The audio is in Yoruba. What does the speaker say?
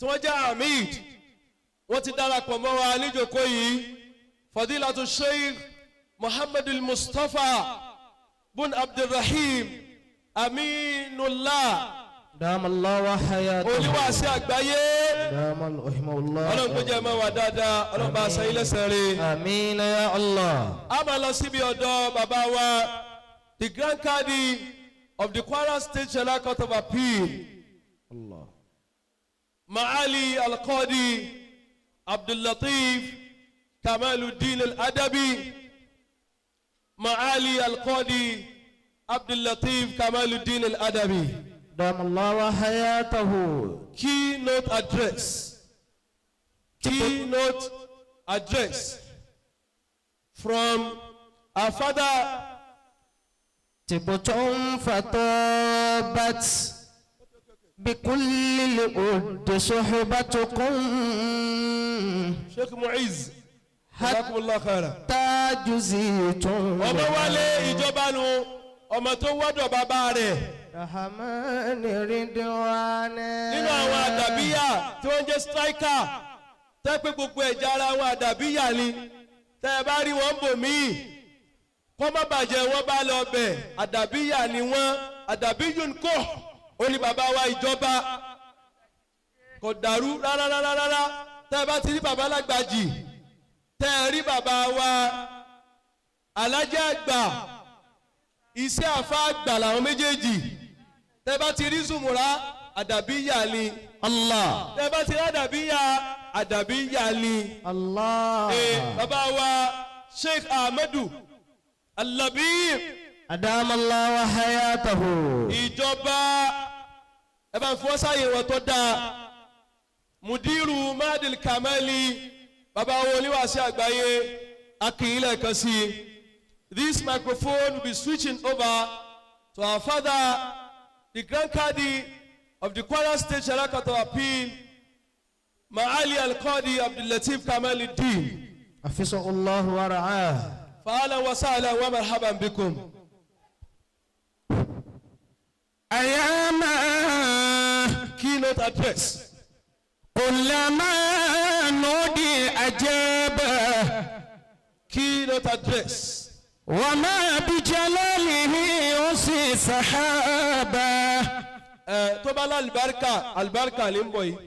tí wọ́n jẹ́ amid wọ́n ti darapọ̀ mọ́ wa níjókòó yìí fadilatu sheikh muhammad al-mustafa bun abdulrahim aminullah damallahu wa hayatahu oníwàásí àgbáyé damal rahimahullah ọlọ́run kó jẹ́ mọ́ wa dáadáa ọlọ́run bá aṣọ ilé sẹ́rẹ̀. àmín ya Allah. a máa lọ síbi ọ̀dọ̀ bàbá wa the grand cadi of the Kwara State Shari'a Court of Appeal Allah. Maali Al-Qadi Abdul Latif Kamaluddin Al-Adabi Maali Al-Qadi Abdul Latif Kamaluddin Al-Adabi. damallahu wa hayatahu. Keynote address from our father تبتم فطابت بكل الأد صحبتكم Sheikh Muiz jazakumullah khairan. تاجزيتم ọmọ wálé ìjọba nu ọmọ tó wọ́dọ̀ bàbá rẹ̀ رحمن رضوان nínú àwọn àdàbíyà tí wọ́n jẹ́ striker tẹ́ pé gbogbo ẹ̀já ara àwọn àdàbíyà ni tẹ́ ẹ bá rí wọn bò míì kọ́ má bàjẹ́ wọ́n bá lọ bẹ̀ àdàbíyà ni wọ́n àdàbíyùn kò ó ní bàbá wa ìjọba kò dàrú rárá tẹ́ ẹ bá ti rí bàbá lágbàjì tẹ́ ẹ rí bàbá wa alájà àgbà iṣẹ́ àfa àgbà làwọn méjèèjì tẹ́ ẹ bá ti rí zùmùrà àdàbíyà ni Allah tẹ́ ẹ bá ti rí àdàbíyà ni Allah bàbá wa Sheikh Ahmadu Al-Labib adamallahu wa hayatahu. ìjọba ẹ bá ń fọwọ́ sáyé wọn tó dáa mudiru madil kamali bàbá wo oníwàásí àgbáyé akínyìnlẹ̀ kan sí i. This microphone will be switching over to our father the grand cadi of the Kwara State Shari'a Court of Appeal Maali Al-Qadi Abdul Latif Kamaluddin. Hafizahullahu wa ra'ah. فأهلا وسهلا ومرحبا بكم. أياما Keynote address. كلما نودي أجاب Keynote address. وما بجلاله يوصي سحابا tó bá lálùbáríkà àlùbáríkà lè ń bọ̀ yìí.